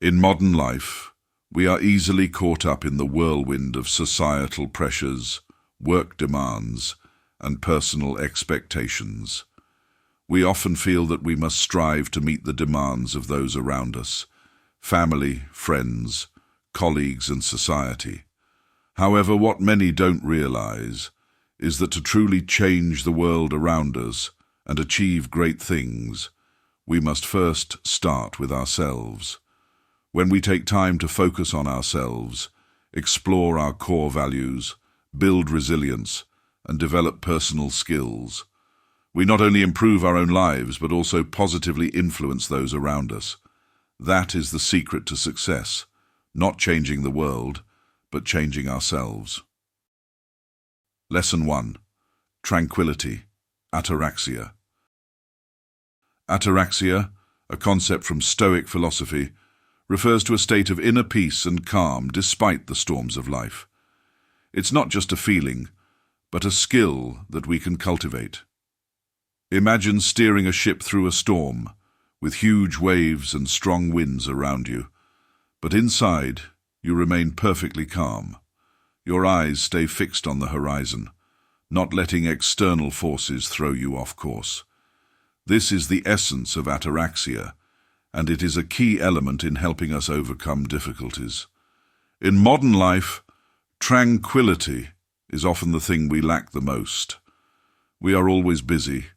In modern life, we are easily caught up in the whirlwind of societal pressures, work demands, and personal expectations. We often feel that we must strive to meet the demands of those around us, family, friends, colleagues, and society. However, what many don't realize is that to truly change the world around us and achieve great things, we must first start with ourselves. When we take time to focus on ourselves, explore our core values, build resilience, and develop personal skills, we not only improve our own lives but also positively influence those around us. That is the secret to success, not changing the world, but changing ourselves. Lesson 1. Tranquility, ataraxia. Ataraxia, a concept from Stoic philosophy, refers to a state of inner peace and calm despite the storms of life. It's not just a feeling, but a skill that we can cultivate. Imagine steering a ship through a storm, with huge waves and strong winds around you, but inside you remain perfectly calm. Your eyes stay fixed on the horizon, not letting external forces throw you off course. This is the essence of ataraxia, and it is a key element in helping us overcome difficulties. In modern life, tranquility is often the thing we lack the most. We are always busy,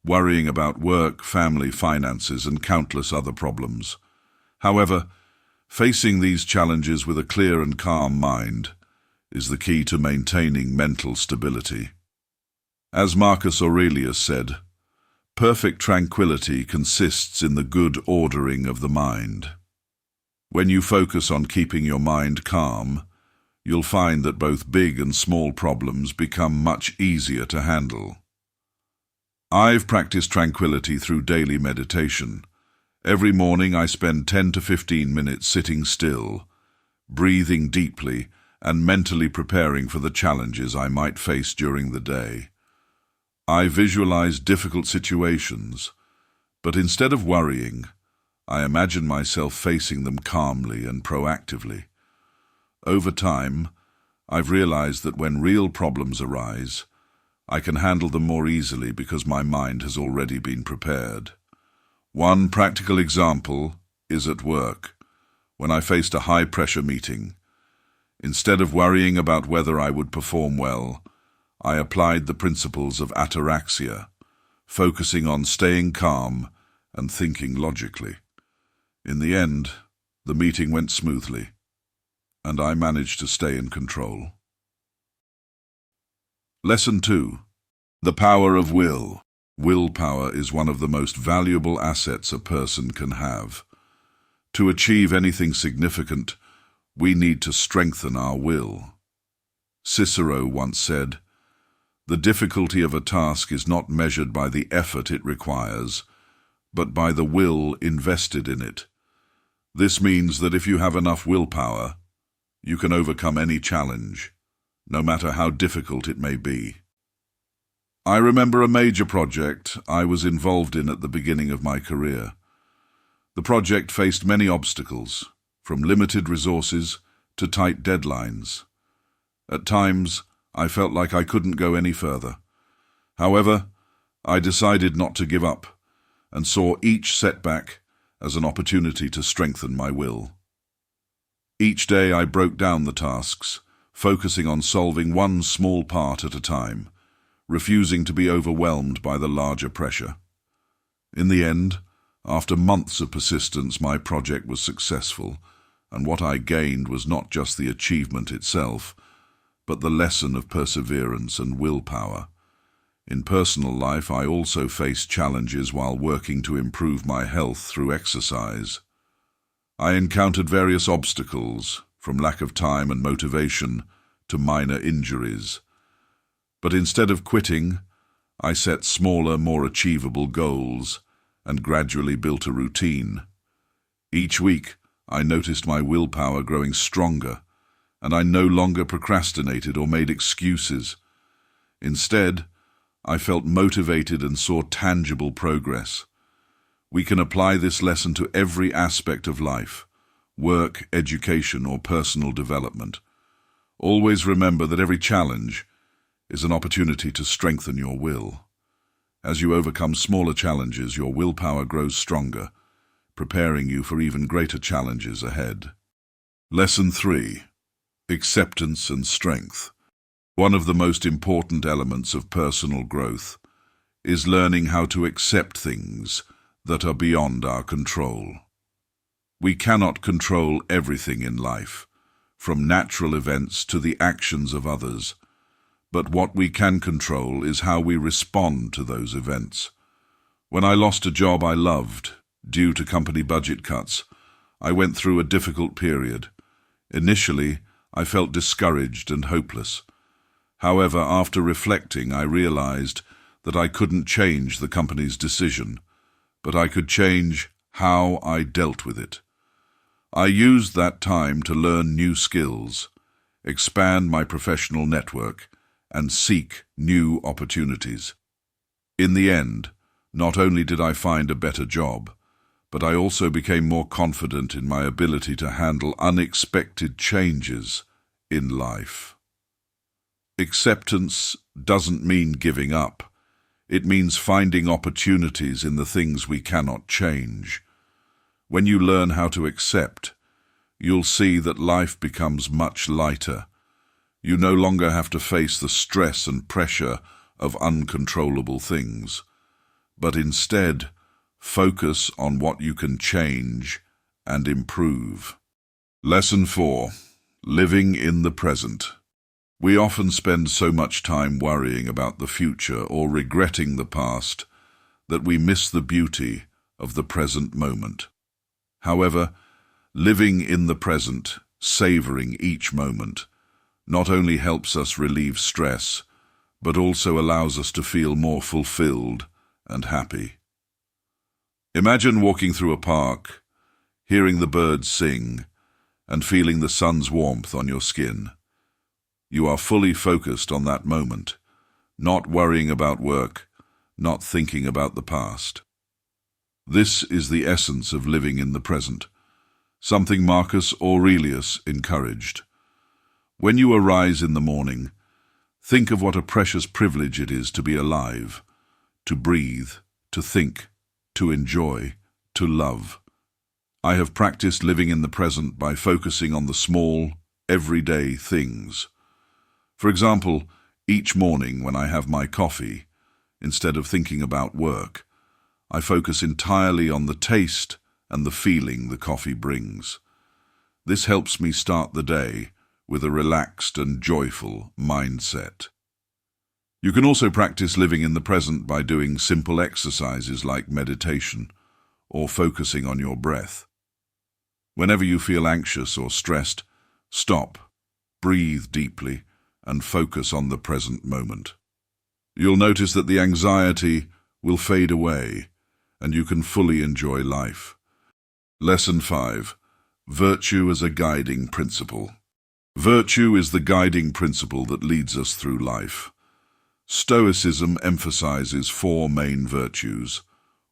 worrying about work, family, finances, and countless other problems. However, facing these challenges with a clear and calm mind is the key to maintaining mental stability. As Marcus Aurelius said, perfect tranquility consists in the good ordering of the mind. When you focus on keeping your mind calm, you'll find that both big and small problems become much easier to handle. I've practiced tranquility through daily meditation. Every morning I spend 10 to 15 minutes sitting still, breathing deeply, and mentally preparing for the challenges I might face during the day. I visualize difficult situations, but instead of worrying, I imagine myself facing them calmly and proactively. Over time, I've realized that when real problems arise, I can handle them more easily because my mind has already been prepared. One practical example is at work, when I faced a high-pressure meeting. Instead of worrying about whether I would perform well, I applied the principles of ataraxia, focusing on staying calm and thinking logically. In the end, the meeting went smoothly, and I managed to stay in control. Lesson 2. The power of will. Willpower is one of the most valuable assets a person can have. To achieve anything significant, we need to strengthen our will. Cicero once said, "The difficulty of a task is not measured by the effort it requires, but by the will invested in it." This means that if you have enough willpower, you can overcome any challenge, no matter how difficult it may be. I remember a major project I was involved in at the beginning of my career. The project faced many obstacles, from limited resources to tight deadlines. At times, I felt like I couldn't go any further. However, I decided not to give up and saw each setback as an opportunity to strengthen my will. Each day I broke down the tasks, focusing on solving one small part at a time, refusing to be overwhelmed by the larger pressure. In the end, after months of persistence, my project was successful, and what I gained was not just the achievement itself, but the lesson of perseverance and willpower. In personal life, I also faced challenges while working to improve my health through exercise. I encountered various obstacles, from lack of time and motivation to minor injuries. But instead of quitting, I set smaller, more achievable goals and gradually built a routine. Each week, I noticed my willpower growing stronger, and I no longer procrastinated or made excuses. Instead, I felt motivated and saw tangible progress. We can apply this lesson to every aspect of life, work, education, or personal development. Always remember that every challenge is an opportunity to strengthen your will. As you overcome smaller challenges, your willpower grows stronger, preparing you for even greater challenges ahead. Lesson 3. Acceptance and strength. One of the most important elements of personal growth is learning how to accept things that are beyond our control. We cannot control everything in life, from natural events to the actions of others, but what we can control is how we respond to those events. When I lost a job I loved due to company budget cuts, I went through a difficult period. Initially, I felt discouraged and hopeless. However, after reflecting, I realized that I couldn't change the company's decision, but I could change how I dealt with it. I used that time to learn new skills, expand my professional network, and seek new opportunities. In the end, not only did I find a better job, but I also became more confident in my ability to handle unexpected changes in life. Acceptance doesn't mean giving up. It means finding opportunities in the things we cannot change. When you learn how to accept, you'll see that life becomes much lighter. You no longer have to face the stress and pressure of uncontrollable things, but instead focus on what you can change and improve. Lesson 4. Living in the present. We often spend so much time worrying about the future or regretting the past that we miss the beauty of the present moment. However, living in the present, savoring each moment, not only helps us relieve stress, but also allows us to feel more fulfilled and happy. Imagine walking through a park, hearing the birds sing, and feeling the sun's warmth on your skin. You are fully focused on that moment, not worrying about work, not thinking about the past. This is the essence of living in the present, something Marcus Aurelius encouraged. When you arise in the morning, think of what a precious privilege it is to be alive, to breathe, to think, to enjoy, to love. I have practiced living in the present by focusing on the small, everyday things. For example, each morning when I have my coffee, instead of thinking about work, I focus entirely on the taste and the feeling the coffee brings. This helps me start the day with a relaxed and joyful mindset. You can also practice living in the present by doing simple exercises like meditation or focusing on your breath. Whenever you feel anxious or stressed, stop, breathe deeply, and focus on the present moment. You'll notice that the anxiety will fade away and you can fully enjoy life. Lesson 5. Virtue as a guiding principle. Virtue is the guiding principle that leads us through life. Stoicism emphasizes 4 main virtues: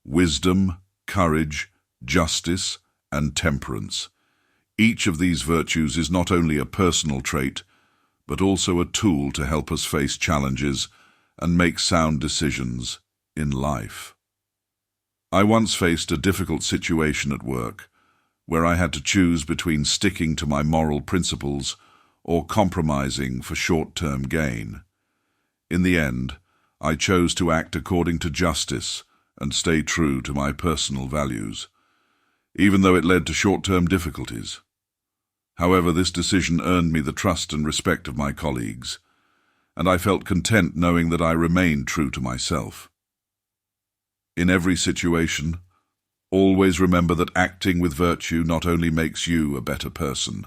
wisdom, courage, justice, and temperance. Each of these virtues is not only a personal trait, but also a tool to help us face challenges and make sound decisions in life. I once faced a difficult situation at work, where I had to choose between sticking to my moral principles or compromising for short-term gain. In the end, I chose to act according to justice and stay true to my personal values, even though it led to short-term difficulties. However, this decision earned me the trust and respect of my colleagues, and I felt content knowing that I remained true to myself. In every situation, always remember that acting with virtue not only makes you a better person,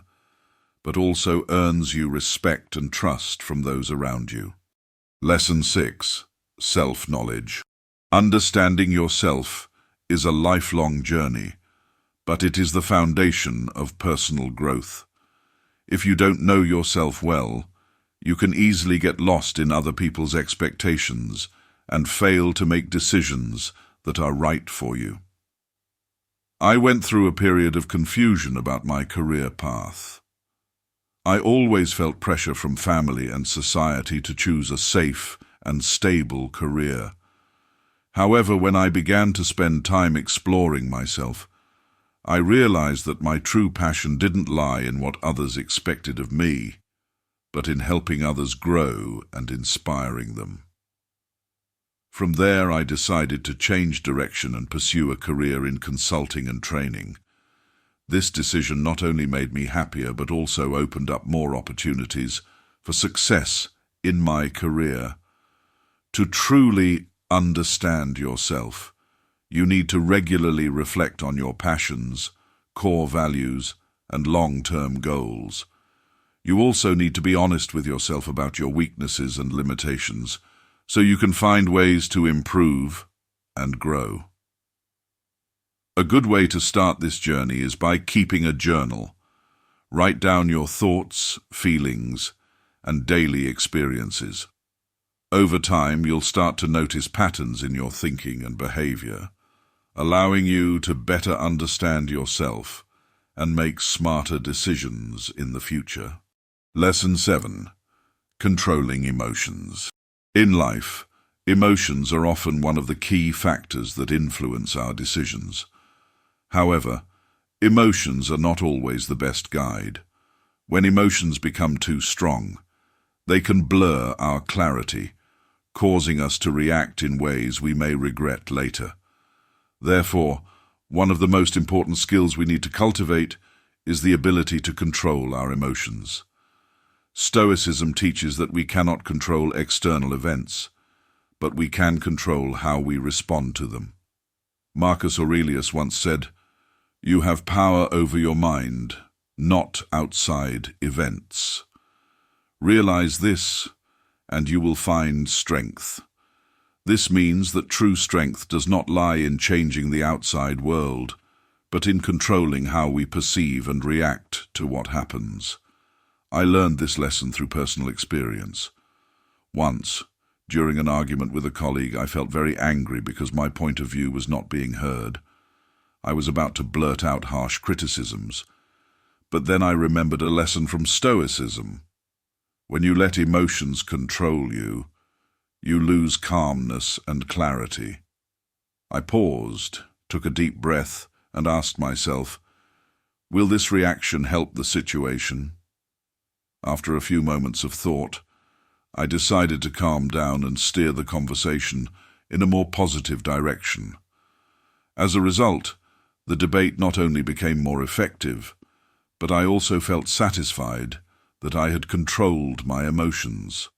but also earns you respect and trust from those around you. Lesson 6. Self-knowledge. Understanding yourself is a lifelong journey, but it is the foundation of personal growth. If you don't know yourself well, you can easily get lost in other people's expectations and fail to make decisions that are right for you. I went through a period of confusion about my career path. I always felt pressure from family and society to choose a safe and stable career. However, when I began to spend time exploring myself, I realized that my true passion didn't lie in what others expected of me, but in helping others grow and inspiring them. From there, I decided to change direction and pursue a career in consulting and training. This decision not only made me happier, but also opened up more opportunities for success in my career. To truly understand yourself, you need to regularly reflect on your passions, core values, and long-term goals. You also need to be honest with yourself about your weaknesses and limitations, so you can find ways to improve and grow. A good way to start this journey is by keeping a journal. Write down your thoughts, feelings, and daily experiences. Over time, you'll start to notice patterns in your thinking and behavior, allowing you to better understand yourself and make smarter decisions in the future. Lesson 7. Controlling emotions. In life, emotions are often one of the key factors that influence our decisions. However, emotions are not always the best guide. When emotions become too strong, they can blur our clarity, causing us to react in ways we may regret later. Therefore, one of the most important skills we need to cultivate is the ability to control our emotions. Stoicism teaches that we cannot control external events, but we can control how we respond to them. Marcus Aurelius once said, "You have power over your mind, not outside events." Realize this, and you will find strength. This means that true strength does not lie in changing the outside world, but in controlling how we perceive and react to what happens. I learned this lesson through personal experience. Once, during an argument with a colleague, I felt very angry because my point of view was not being heard. I was about to blurt out harsh criticisms, but then I remembered a lesson from Stoicism. When you let emotions control you, you lose calmness and clarity. I paused, took a deep breath, and asked myself, will this reaction help the situation? After a few moments of thought, I decided to calm down and steer the conversation in a more positive direction. As a result, the debate not only became more effective, but I also felt satisfied that I had controlled my emotions.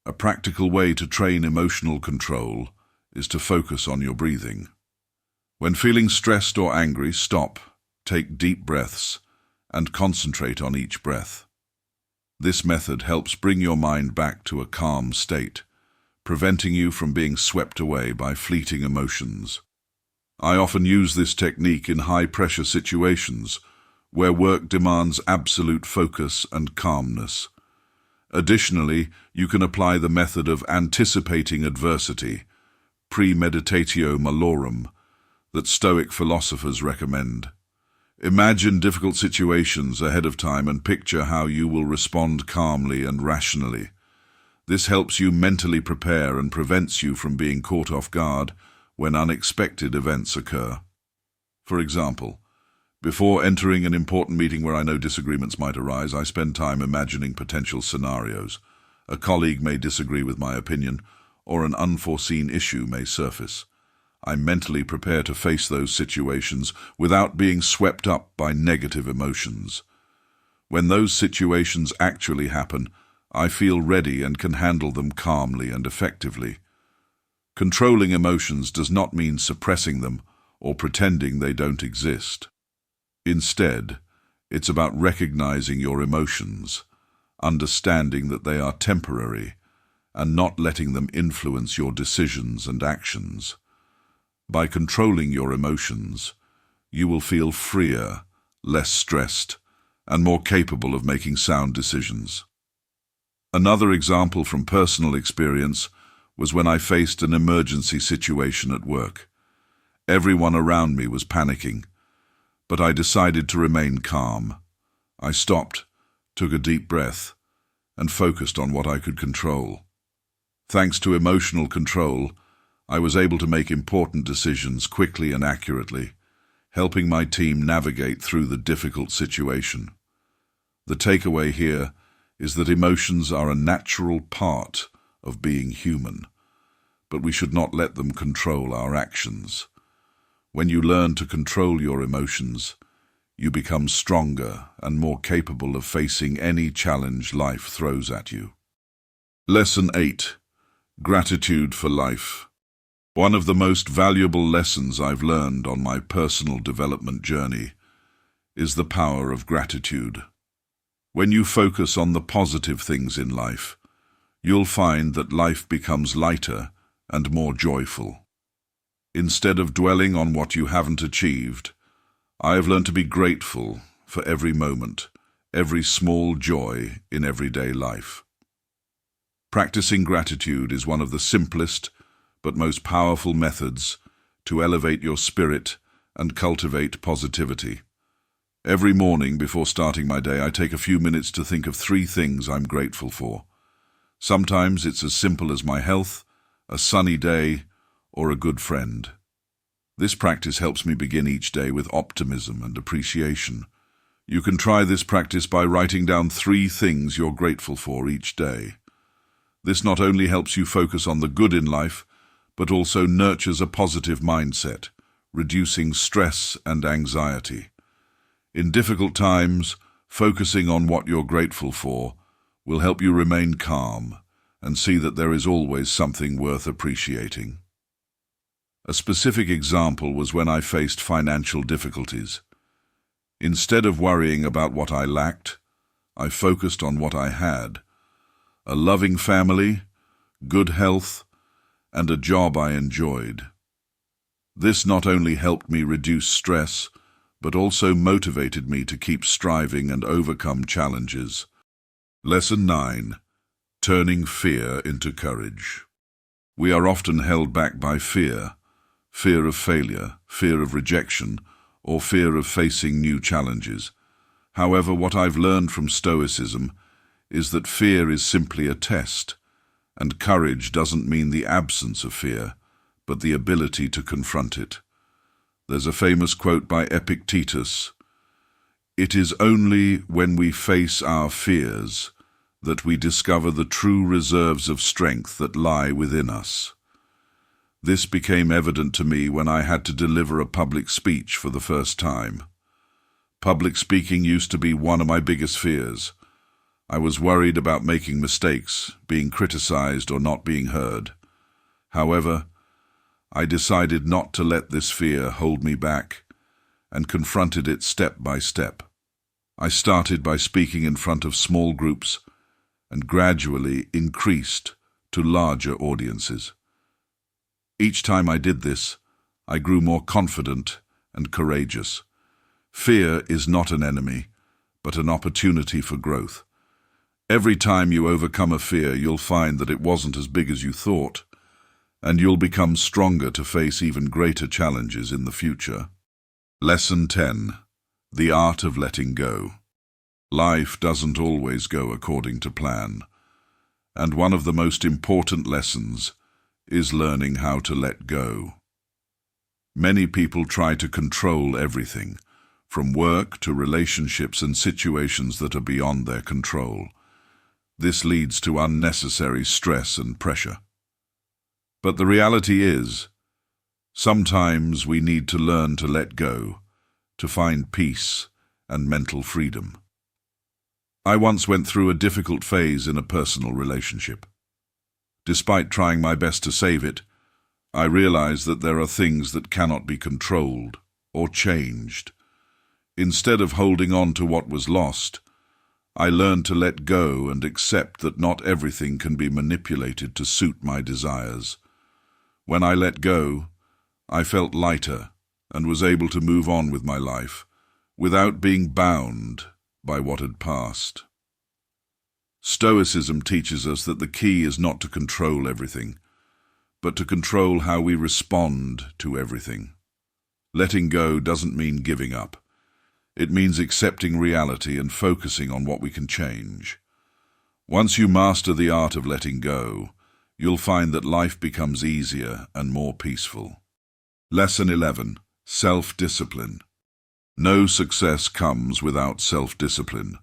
A practical way to train emotional control is to focus on your breathing. When feeling stressed or angry, stop, take deep breaths, and concentrate on each breath. This method helps bring your mind back to a calm state, preventing you from being swept away by fleeting emotions. I often use this technique in high-pressure situations where work demands absolute focus and calmness. Additionally, you can apply the method of anticipating adversity, premeditatio malorum, that Stoic philosophers recommend. Imagine difficult situations ahead of time and picture how you will respond calmly and rationally. This helps you mentally prepare and prevents you from being caught off guard when unexpected events occur. For example, before entering an important meeting where I know disagreements might arise, I spend time imagining potential scenarios. A colleague may disagree with my opinion, or an unforeseen issue may surface. I mentally prepare to face those situations without being swept up by negative emotions. When those situations actually happen, I feel ready and can handle them calmly and effectively. Controlling emotions does not mean suppressing them or pretending they don't exist. Instead, it's about recognizing your emotions, understanding that they are temporary, and not letting them influence your decisions and actions. By controlling your emotions, you will feel freer, less stressed, and more capable of making sound decisions. Another example from personal experience was when I faced an emergency situation at work. Everyone around me was panicking, but I decided to remain calm. I stopped, took a deep breath, and focused on what I could control. Thanks to emotional control, I was able to make important decisions quickly and accurately, helping my team navigate through the difficult situation. The takeaway here is that emotions are a natural part of being human, but we should not let them control our actions. When you learn to control your emotions, you become stronger and more capable of facing any challenge life throws at you. Lesson 8. Gratitude for life. One of the most valuable lessons I've learned on my personal development journey is the power of gratitude. When you focus on the positive things in life, you'll find that life becomes lighter and more joyful. Instead of dwelling on what you haven't achieved, I have learned to be grateful for every moment, every small joy in everyday life. Practicing gratitude is one of the simplest but most powerful methods to elevate your spirit and cultivate positivity. Every morning before starting my day, I take a few minutes to think of 3 things I'm grateful for. Sometimes it's as simple as my health, a sunny day, or a good friend. This practice helps me begin each day with optimism and appreciation. You can try this practice by writing down 3 things you're grateful for each day. This not only helps you focus on the good in life, but also nurtures a positive mindset, reducing stress and anxiety. In difficult times, focusing on what you're grateful for will help you remain calm and see that there is always something worth appreciating. A specific example was when I faced financial difficulties. Instead of worrying about what I lacked, I focused on what I had: a loving family, good health, and a job I enjoyed. This not only helped me reduce stress, but also motivated me to keep striving and overcome challenges. Lesson 9. Turning fear into courage. We are often held back by fear of failure, fear of rejection, or fear of facing new challenges. However, what I've learned from Stoicism is that fear is simply a test, and courage doesn't mean the absence of fear, but the ability to confront it. There's a famous quote by Epictetus: "It is only when we face our fears that we discover the true reserves of strength that lie within us." This became evident to me when I had to deliver a public speech for the first time. Public speaking used to be one of my biggest fears. I was worried about making mistakes, being criticized, or not being heard. However, I decided not to let this fear hold me back and confronted it step by step. I started by speaking in front of small groups and gradually increased to larger audiences. Each time I did this, I grew more confident and courageous. Fear is not an enemy, but an opportunity for growth. Every time you overcome a fear, you'll find that it wasn't as big as you thought, and you'll become stronger to face even greater challenges in the future. Lesson 10. The art of letting go. Life doesn't always go according to plan, and one of the most important lessons is learning how to let go. Many people try to control everything, from work to relationships and situations that are beyond their control. This leads to unnecessary stress and pressure. But the reality is, sometimes we need to learn to let go, to find peace and mental freedom. I once went through a difficult phase in a personal relationship. Despite trying my best to save it, I realized that there are things that cannot be controlled or changed. Instead of holding on to what was lost, I learned to let go and accept that not everything can be manipulated to suit my desires. When I let go, I felt lighter and was able to move on with my life without being bound by what had passed. Stoicism teaches us that the key is not to control everything, but to control how we respond to everything. Letting go doesn't mean giving up. It means accepting reality and focusing on what we can change. Once you master the art of letting go, you'll find that life becomes easier and more peaceful. Lesson 11. Self-discipline. No success comes without self-discipline.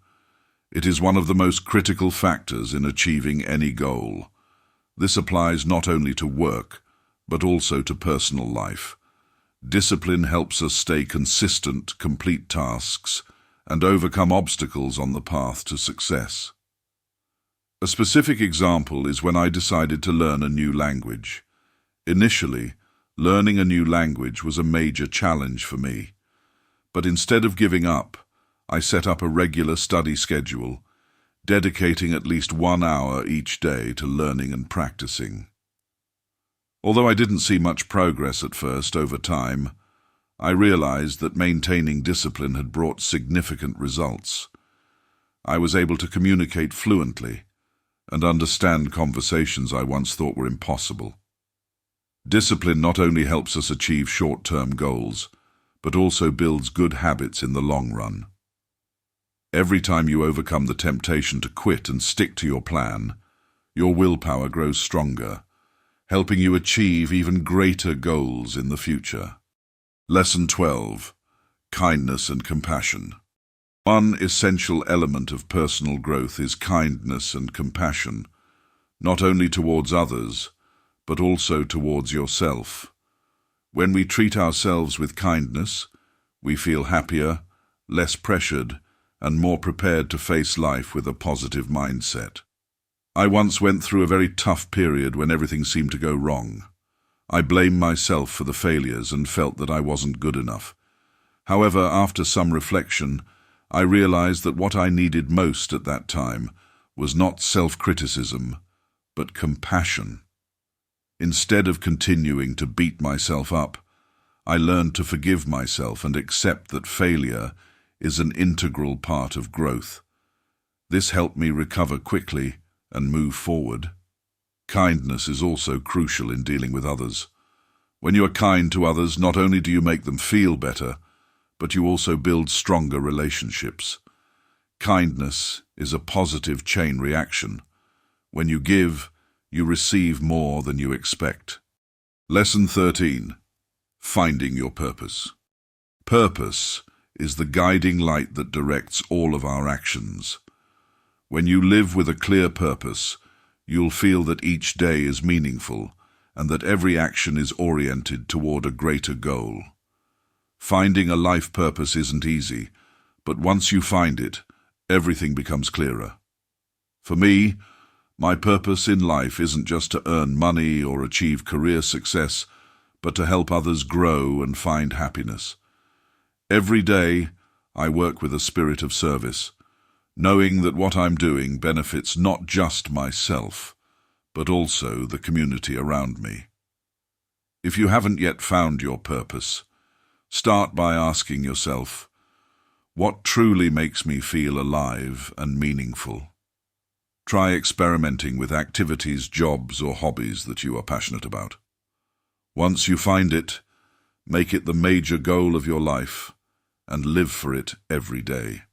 It is one of the most critical factors in achieving any goal. This applies not only to work, but also to personal life. Discipline helps us stay consistent, complete tasks, and overcome obstacles on the path to success. A specific example is when I decided to learn a new language. Initially, learning a new language was a major challenge for me. But instead of giving up, I set up a regular study schedule, dedicating at least 1 hour each day to learning and practicing. Although I didn't see much progress at first, over time, I realized that maintaining discipline had brought significant results. I was able to communicate fluently and understand conversations I once thought were impossible. Discipline not only helps us achieve short-term goals, but also builds good habits in the long run. Every time you overcome the temptation to quit and stick to your plan, your willpower grows stronger, helping you achieve even greater goals in the future. Lesson 12. Kindness and compassion. One essential element of personal growth is kindness and compassion, not only towards others, but also towards yourself. When we treat ourselves with kindness, we feel happier, less pressured, and more prepared to face life with a positive mindset. I once went through a very tough period when everything seemed to go wrong. I blamed myself for the failures and felt that I wasn't good enough. However, after some reflection, I realized that what I needed most at that time was not self-criticism, but compassion. Instead of continuing to beat myself up, I learned to forgive myself and accept that failure is an integral part of growth. This helped me recover quickly and move forward. Kindness is also crucial in dealing with others. When you are kind to others, not only do you make them feel better, but you also build stronger relationships. Kindness is a positive chain reaction. When you give, you receive more than you expect. Lesson 13. Finding your purpose. Purpose is the guiding light that directs all of our actions. When you live with a clear purpose, you'll feel that each day is meaningful and that every action is oriented toward a greater goal. Finding a life purpose isn't easy, but once you find it, everything becomes clearer. For me, my purpose in life isn't just to earn money or achieve career success, but to help others grow and find happiness. Every day, I work with a spirit of service, knowing that what I'm doing benefits not just myself, but also the community around me. If you haven't yet found your purpose, start by asking yourself, what truly makes me feel alive and meaningful? Try experimenting with activities, jobs, or hobbies that you are passionate about. Once you find it, make it the major goal of your life and live for it every day.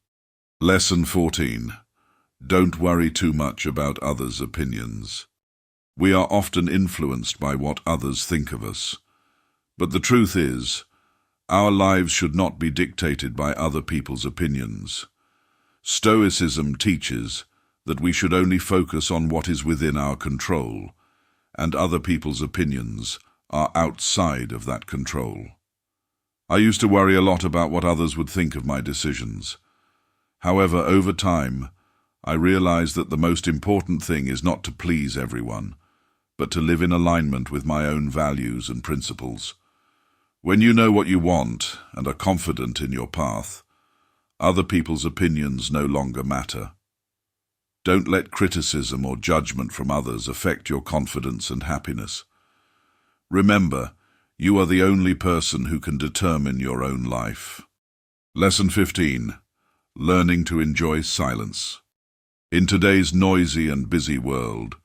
Lesson 14. Don't worry too much about others' opinions. We are often influenced by what others think of us. But the truth is, our lives should not be dictated by other people's opinions. Stoicism teaches that we should only focus on what is within our control, and other people's opinions are outside of that control. I used to worry a lot about what others would think of my decisions. However, over time, I realized that the most important thing is not to please everyone, but to live in alignment with my own values and principles. When you know what you want and are confident in your path, other people's opinions no longer matter. Don't let criticism or judgment from others affect your confidence and happiness. Remember, you are the only person who can determine your own life. Lesson 15. Learning to enjoy silence. In today's noisy and busy world,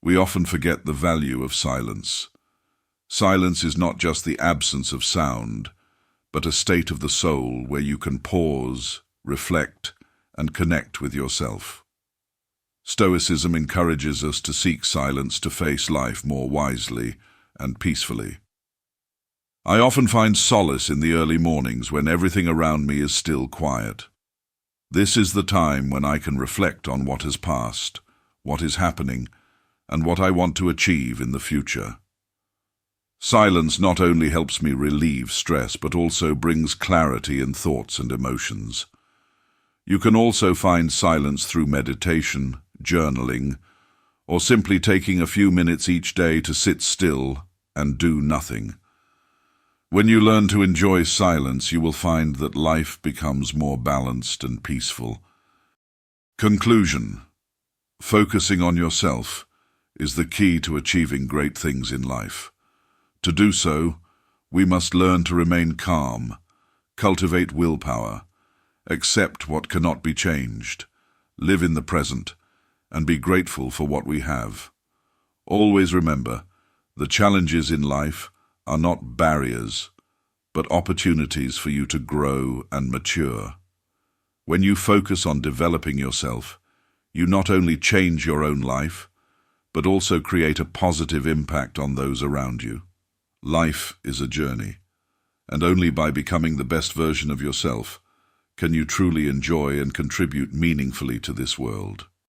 we often forget the value of silence. Silence is not just the absence of sound, but a state of the soul where you can pause, reflect, and connect with yourself. Stoicism encourages us to seek silence to face life more wisely and peacefully. I often find solace in the early mornings when everything around me is still quiet. This is the time when I can reflect on what has passed, what is happening, and what I want to achieve in the future. Silence not only helps me relieve stress, but also brings clarity in thoughts and emotions. You can also find silence through meditation, journaling, or simply taking a few minutes each day to sit still and do nothing. When you learn to enjoy silence, you will find that life becomes more balanced and peaceful. Conclusion: focusing on yourself is the key to achieving great things in life. To do so, we must learn to remain calm, cultivate willpower, accept what cannot be changed, live in the present, and be grateful for what we have. Always remember, the challenges in life are not barriers, but opportunities for you to grow and mature. When you focus on developing yourself, you not only change your own life, but also create a positive impact on those around you. Life is a journey, and only by becoming the best version of yourself can you truly enjoy and contribute meaningfully to this world.